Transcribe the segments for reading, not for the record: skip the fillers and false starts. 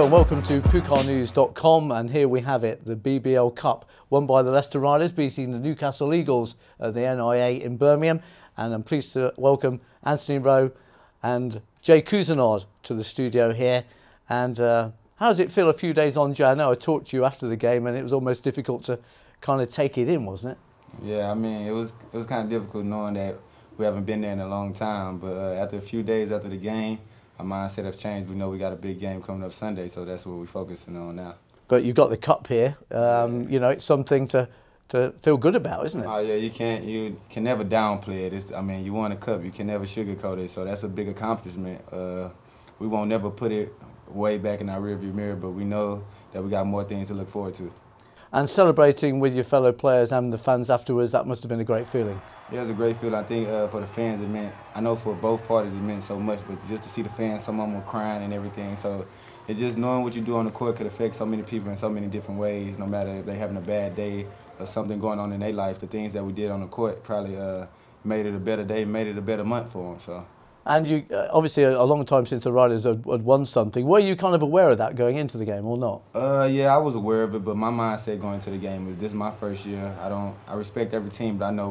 and welcome to PukaarNews.com, and here we have it, the BBL Cup, won by the Leicester Riders, beating the Newcastle Eagles at the NIA in Birmingham. And I'm pleased to welcome Anthony Rowe and Couisnard to the studio here. And how does it feel a few days on, Jay? I know I talked to you after the game and it was almost difficult to kind of take it in, wasn't it? Yeah, I mean, it was kind of difficult knowing that we haven't been there in a long time. But after a few days after the game, our mindset has changed. We know we got a big game coming up Sunday, so that's what we're focusing on now. But you've got the cup here. You know, it's something to feel good about, isn't it? Oh yeah, you can never downplay it. I mean, you won a cup, you can never sugarcoat it. So that's a big accomplishment. We won't never put it way back in our rearview mirror, but we know that we got more things to look forward to. And celebrating with your fellow players and the fans afterwards, that must have been a great feeling. Yeah, it was a great feeling. I think for the fans it meant, I know for both parties it meant so much, but just to see the fans, some of them were crying and everything. So it's just knowing what you do on the court could affect so many people in so many different ways, no matter if they're having a bad day or something going on in their life. The things that we did on the court probably made it a better day, made it a better month for them. So. And you obviously a long time since the Riders had won something. Were you kind of aware of that going into the game or not? Yeah, I was aware of it, but my mindset going into the game is this is my first year. I respect every team, but I know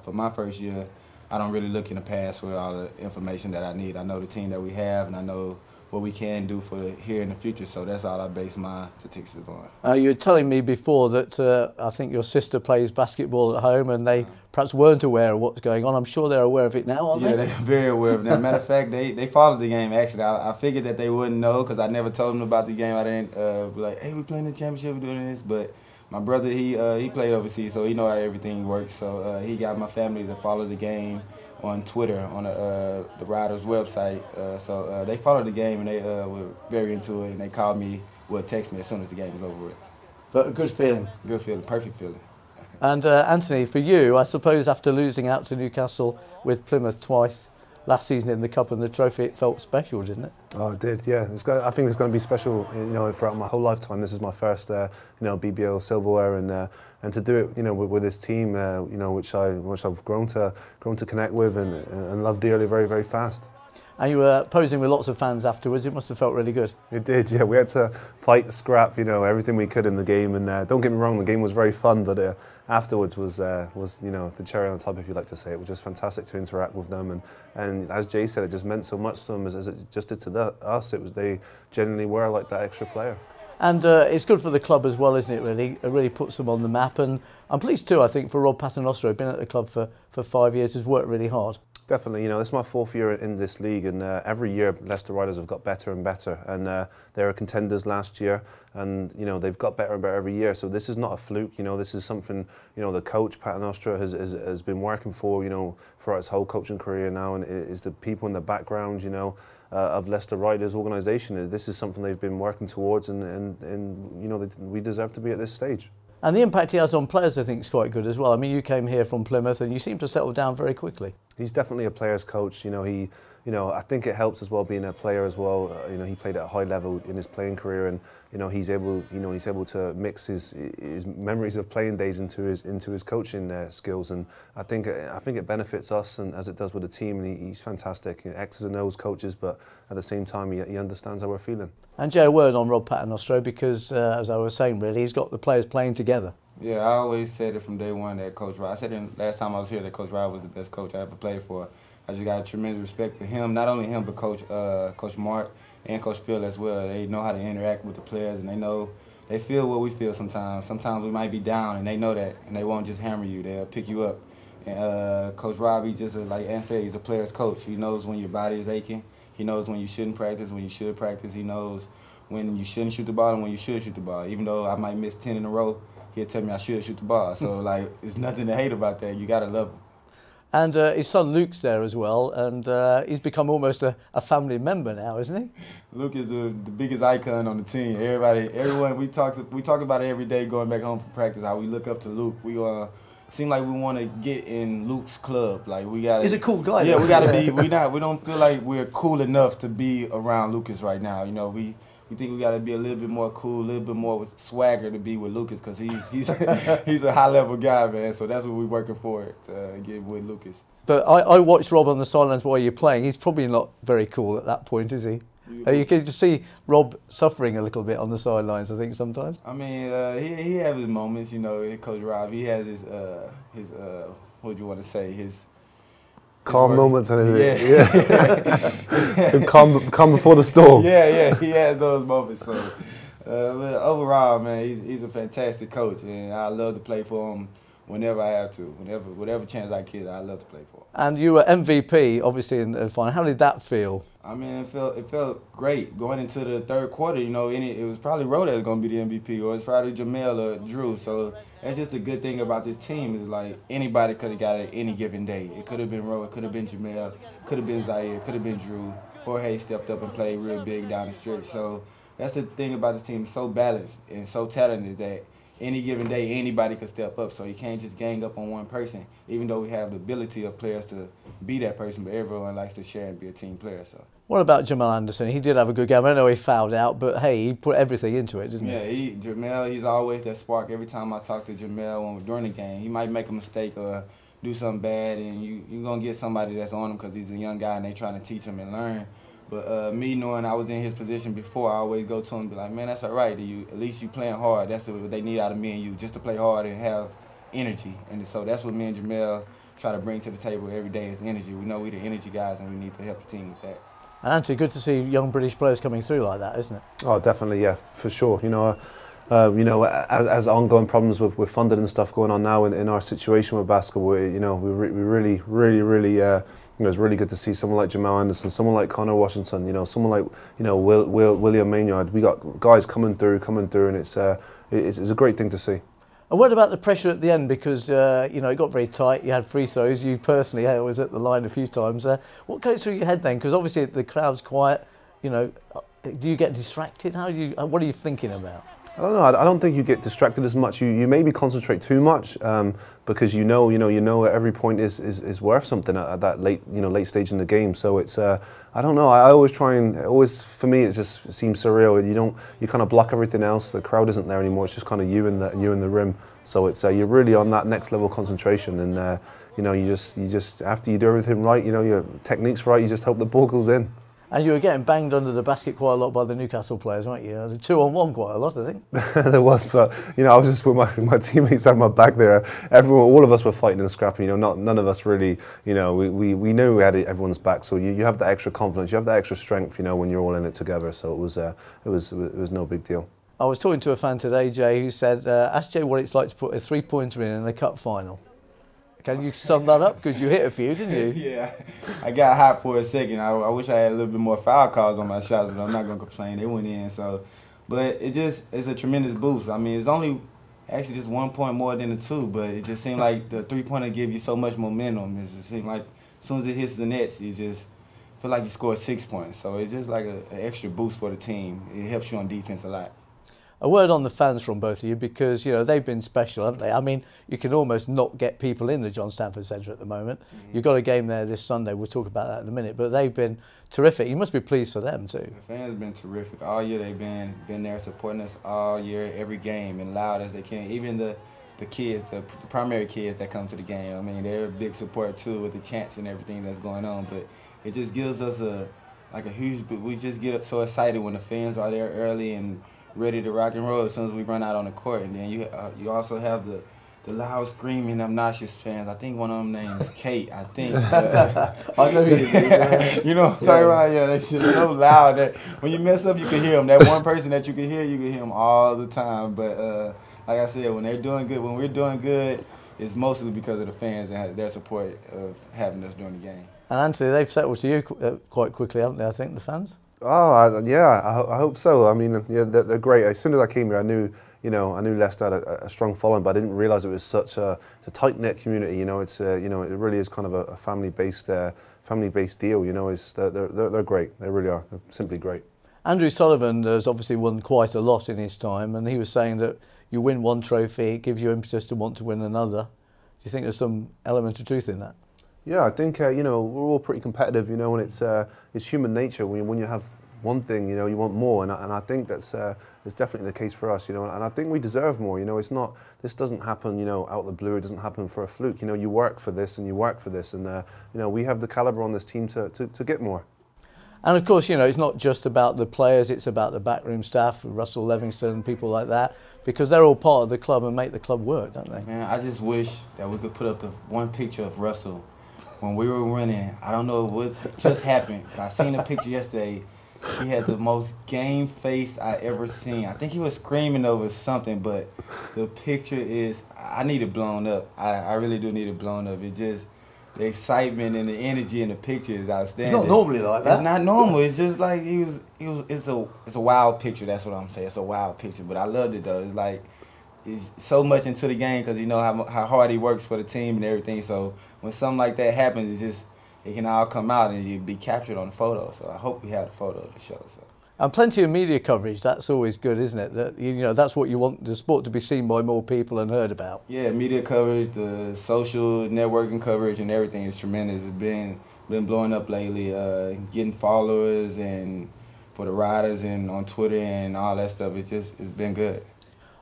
for my first year, I don't really look in the past for all the information that I need. I know the team that we have, and I know what we can do for here in the future. So that's all I base my statistics on. You were telling me before that I think your sister plays basketball at home, and they perhaps weren't aware of what's going on. I'm sure they're aware of it now, aren't they? Yeah, they're very aware of that. Matter of fact, they followed the game, actually. I figured that they wouldn't know because I never told them about the game. I didn't be like, hey, we're playing the championship, we're doing this. But my brother, he played overseas, so he know how everything works. So he got my family to follow the game on Twitter, on the Riders website. So they followed the game, and they were very into it, and they called me, text me as soon as the game was over with. But a good feeling? Good feeling, perfect feeling. And Anthony, for you, I suppose after losing out to Newcastle with Plymouth twice last season in the Cup and the trophy, it felt special, didn't it? Oh, it did, yeah. I think it's going to be special, you know, throughout my whole lifetime. This is my first, you know, BBL silverware, and to do it, you know, with this team, you know, which I've grown to connect with and love dearly, very, very fast. And you were posing with lots of fans afterwards. It must have felt really good. It did, yeah. We had to fight, scrap, you know, everything we could in the game. And don't get me wrong, the game was very fun, but afterwards was you know, the cherry on the top, if you like to say. It was just fantastic to interact with them. And as Jay said, it just meant so much to them as it just did to us. They genuinely were like that extra player. And it's good for the club as well, isn't it, really? It really puts them on the map. And I'm pleased too, I think, for Rob Paternoster, who's been at the club for 5 years, has worked really hard. Definitely, you know, this is my 4th year in this league, and every year Leicester Riders have got better and better, and they were contenders last year, and you know they've got better and better every year. So this is not a fluke, you know. This is something, you know, the coach Paternoster has been working for, you know, for his whole coaching career now, and is the people in the background, you know, of Leicester Riders organisation. This is something they've been working towards, and you know we deserve to be at this stage. And the impact he has on players, I think, is quite good as well. I mean, you came here from Plymouth and you seem to settle down very quickly. He's definitely a player's coach. You know, I think it helps as well being a player as well. You know, he played at a high level in his playing career, and you know he's able to mix his memories of playing days into his coaching skills, and I think it benefits us, and as it does with the team. And he's fantastic. He X's and O's coaches, but at the same time he understands how we're feeling. And Jay, a word on Rob Paternoster, because as I was saying, really, he's got the players playing together. Yeah, I always said it from day one that Coach Rob, I said it last time I was here that Coach Rob was the best coach I ever played for. I just got a tremendous respect for him, not only him, but Coach Mark and Coach Phil as well. They know how to interact with the players, and they feel what we feel sometimes. Sometimes we might be down, and they know that, and they won't just hammer you. They'll pick you up. And Coach Rob, he just, like Ann said, he's a player's coach. He knows when your body is aching. He knows when you shouldn't practice, when you should practice. He knows when you shouldn't shoot the ball and when you should shoot the ball. Even though I might miss 10 in a row, he'll tell me I should shoot the ball. So, like, there's nothing to hate about that. You got to love him. And his son Luke's there as well, and he's become almost a family member now, isn't he? Luke is the biggest icon on the team. Everyone, we talk about it every day going back home from practice, how we look up to Luke. We seem like we want to get in Luke's club. Like we got. He's a cool guy. Yeah, we got to be. We don't feel like we're cool enough to be around Lucas right now. You know, we think we got to be a little bit more cool, a little bit more with swagger to be with Lucas, because he's a high level guy, man. So that's what we're working for, to get with Lucas. But I watched Rob on the sidelines while you're playing. He's probably not very cool at that point, is he? You can just see Rob suffering a little bit on the sidelines, I think, sometimes. I mean, he has his moments, you know, Coach Rob. He has his what do you want to say, his calm moments and everything. Yeah. calm before the storm. Yeah, he has those moments. So, but overall, man, he's a fantastic coach, and I love to play for him whenever I have to, whatever chance I get, I love to play for him. And you were MVP, obviously, in the final. How did that feel? I mean, it felt great going into the third quarter. You know, it was probably Rowe that was going to be the MVP, or it's probably Jamel or Drew. So that's just a good thing about this team is like anybody could have got it any given day. It could have been Rowe, it could have been Jamel, could have been Zaire, it could have been Drew. Jorge stepped up and played real big down the stretch. So that's the thing about this team. It's so balanced and so talented that any given day, anybody could step up. So you can't just gang up on one person, even though we have the ability of players to be that person, but everyone likes to share and be a team player. So. What about Jamal Anderson? He did have a good game. I know he fouled out, but hey, he put everything into it, didn't he? Yeah, Jamel, he's always that spark. Every time I talk to Jamel during the game, he might make a mistake or do something bad, and you're going to get somebody that's on him because he's a young guy and they trying to teach him and learn. But me knowing I was in his position before, I always go to him and be like, man, that's all right. At least you playing hard. That's what they need out of me and you, just to play hard and have energy. And so that's what me and Jamel try to bring to the table every day is energy. We know we're the energy guys and we need to help the team with that. And Anthony, good to see young British players coming through like that, isn't it? Oh, definitely, yeah, for sure. You know, as ongoing problems with funding and stuff going on now in our situation with basketball, you know, we really, you know, it's really good to see someone like Jamal Anderson, someone like Connor Washington, you know, someone like, you know, William Maynard. We got guys coming through, and it's a great thing to see. And what about the pressure at the end? Because, you know, it got very tight. You had free throws. You personally was at the line a few times. What goes through your head then? Because obviously the crowd's quiet. You know, do you get distracted? What are you thinking about? I don't know. I don't think you get distracted as much. You maybe concentrate too much because you know every point is worth something at that late stage in the game. So it's I don't know. I always try and for me it just seems surreal. You kind of block everything else. The crowd isn't there anymore. It's just kind of you and the rim. So it's you're really on that next level concentration, and you know you just after you do everything right, you know your technique's right. You just hope the ball goes in. And you were getting banged under the basket quite a lot by the Newcastle players, weren't you? 2-on-1 quite a lot, I think. There was, but you know, I was just with my teammates at my back there. All of us were fighting and scrapping. You know, none of us really. You know, we knew we had everyone's back. So you have that extra confidence, you have that extra strength. You know, when you're all in it together. So it was no big deal. I was talking to a fan today, Jay, who said, "Ask Jay what it's like to put a 3-pointer in a cup final." Can you sum that up? Because you hit a few, didn't you? Yeah, I got hot for a second. I wish I had a little bit more foul calls on my shots, but I'm not going to complain. They went in. So, but it's a tremendous boost. I mean, it's only actually just 1 point more than the 2, but it just seemed like the 3-pointer give you so much momentum. It seemed like as soon as it hits the nets, you just feel like you scored 6 points. So it's just like an extra boost for the team. It helps you on defense a lot. A word on the fans from both of you, because you know they've been special, haven't they? I mean, you can almost not get people in the John Stanford Centre at the moment. You've got a game there this Sunday. We'll talk about that in a minute. But they've been terrific. You must be pleased for them too. The fans have been terrific all year. They've been there supporting us all year, every game, and loud as they can. Even the kids, the primary kids that come to the game. I mean, they're a big support too with the chants and everything that's going on. But it just gives us a huge. We just get so excited when the fans are there early and ready to rock and roll as soon as we run out on the court. And then you also have the loud screaming obnoxious fans. I think one of them names Kate, I think. I know you know what I'm talking about? Yeah, they're just so loud that when you mess up, you can hear them. That one person that you can hear them all the time. But like I said, when we're doing good, it's mostly because of the fans and their support of having us during the game. And Anthony, they've settled to you quite quickly, haven't they, I think, the fans? Oh, yeah, I hope so. I mean, yeah, they're great. As soon as I came here, I knew Leicester had a strong following, but I didn't realise it was such a tight-knit community. You know, it's it really is kind of a family-based deal. You know, they're great. They really are. They're simply great. Andrew Sullivan has obviously won quite a lot in his time, and he was saying that you win one trophy, it gives you impetus to want to win another. Do you think there's some element of truth in that? Yeah, I think we're all pretty competitive, and it's human nature. When you have one thing, you want more, and I think that's definitely the case for us, and I think we deserve more. This doesn't happen, out of the blue. It doesn't happen for a fluke. You work for this, and you work for this, and we have the caliber on this team to get more. And of course, you know, it's not just about the players, it's about the backroom staff, Russell Livingston, people like that, because they're all part of the club and make the club work, don't they? Man, I just wish that we could put up the one picture of Russell when we were running. I don't know what just happened, but I seen a picture yesterday. He had the most game face I ever seen. I think he was screaming over something, but the picture is, I need it blown up. I really do need it blown up. It just, the excitement and the energy in the picture is outstanding. It's not normally like that. It's not normal. It's just like it's a wild picture. That's what I'm saying. It's a wild picture, but I loved it though. It's like, he's so much into the game because you know how hard he works for the team and everything. So when something like that happens, it's just, it can all come out and you be captured on the photo. So I hope we have the photo to show. So. And plenty of media coverage, that's always good, isn't it? That, you know, that's what you want the sport to be seen by more people and heard about. Yeah, media coverage, the social networking coverage and everything is tremendous. It's been blowing up lately, getting followers and for the riders and on Twitter and all that stuff. It's been good.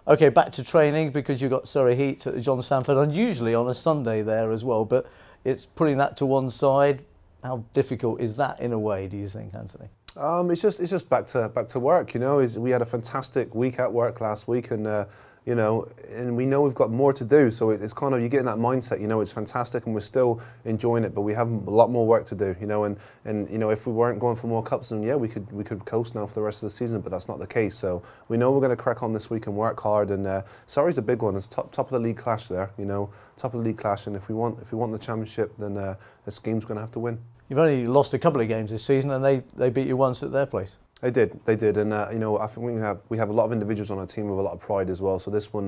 Okay, back to training because you've got Surrey Heat at the John Sanford, and usually on a Sunday there as well, but it's putting that to one side. How difficult is that in a way, do you think, Anthony? It's just back to work. You know, we had a fantastic week at work last week, and you know, and we know we've got more to do. So it's kind of, you get in that mindset. You know, it's fantastic, and we're still enjoying it, but we have a lot more work to do. You know, and you know, if we weren't going for more cups, then yeah, we could coast now for the rest of the season. But that's not the case. So we know we're going to crack on this week and work hard. And Surrey's a big one. It's top of the league clash there. You know, top of the league clash. And if we want the championship, then this game's going to have to win. You've only lost a couple of games this season, and they beat you once at their place. They did, and you know, I think we have a lot of individuals on our team with a lot of pride as well. So this one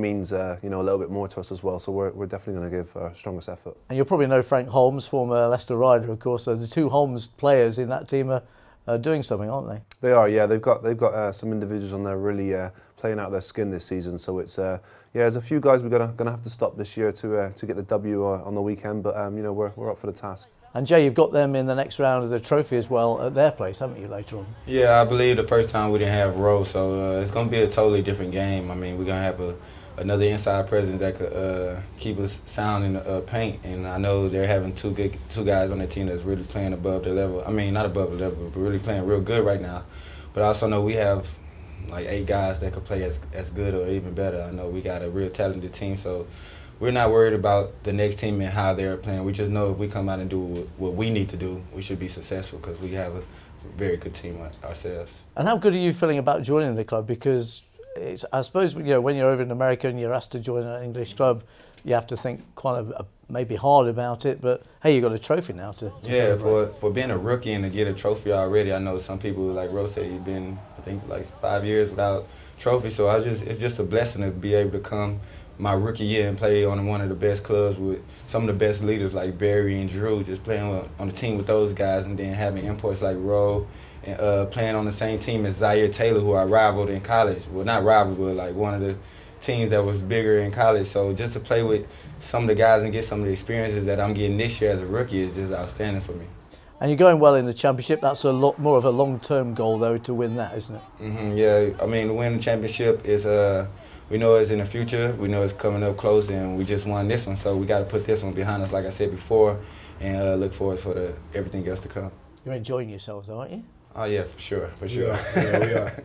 means you know, a little bit more to us as well. So we're definitely going to give our strongest effort. And you'll probably know Frank Holmes, former Leicester rider, of course. So the two Holmes players in that team are doing something, aren't they? They are, yeah. They've got some individuals on there really playing out their skin this season. So it's yeah, there's a few guys we're gonna have to stop this year to get the W on the weekend. But you know, we're up for the task. And Jay, you've got them in the next round of the trophy as well at their place, haven't you, later on? Yeah, I believe the first time we didn't have Rowe, so it's going to be a totally different game. I mean, we're going to have another inside presence that could keep us sound in the paint, and I know they're having two guys on their team that's really playing above their level. I mean, not above the level, but really playing real good right now. But I also know we have like 8 guys that could play as good or even better. I know we got a real talented team, so we're not worried about the next team and how they're playing. We just know if we come out and do what we need to do, we should be successful because we have a very good team ourselves. And how good are you feeling about joining the club? Because I suppose, you know, when you're over in America and you're asked to join an English club, you have to think quite maybe hard about it. But hey, you got a trophy now to yeah, for being a rookie and to get a trophy already. I know some people, like Rose said, you've been, I think, like 5 years without trophy. So it's just a blessing to be able to come my rookie year and play on one of the best clubs with some of the best leaders like Barry and Drew, just playing on the team with those guys, and then having imports like Rowe, and playing on the same team as Zaire Taylor, who I rivaled in college. Well, not rivaled, but like one of the teams that was bigger in college. So just to play with some of the guys and get some of the experiences that I'm getting this year as a rookie is just outstanding for me. And you're going well in the championship. That's a lot more of a long-term goal, though, to win that, isn't it? Mm-hmm, yeah, I mean, to win the championship is we know it's in the future, we know it's coming up close, and we just won this one, so we got to put this one behind us, like I said before, and look forward for everything else to come. You're enjoying yourselves, aren't you? Oh yeah, for sure. Yeah, we are.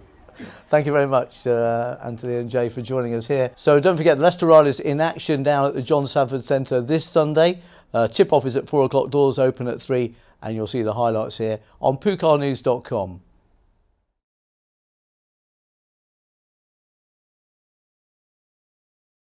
Thank you very much, Anthony and Jay, for joining us here. So don't forget, the Leicester Riders in action down at the John Sanford Centre this Sunday. Tip-off is at 4 o'clock, doors open at 3, and you'll see the highlights here on PukaarNews.com.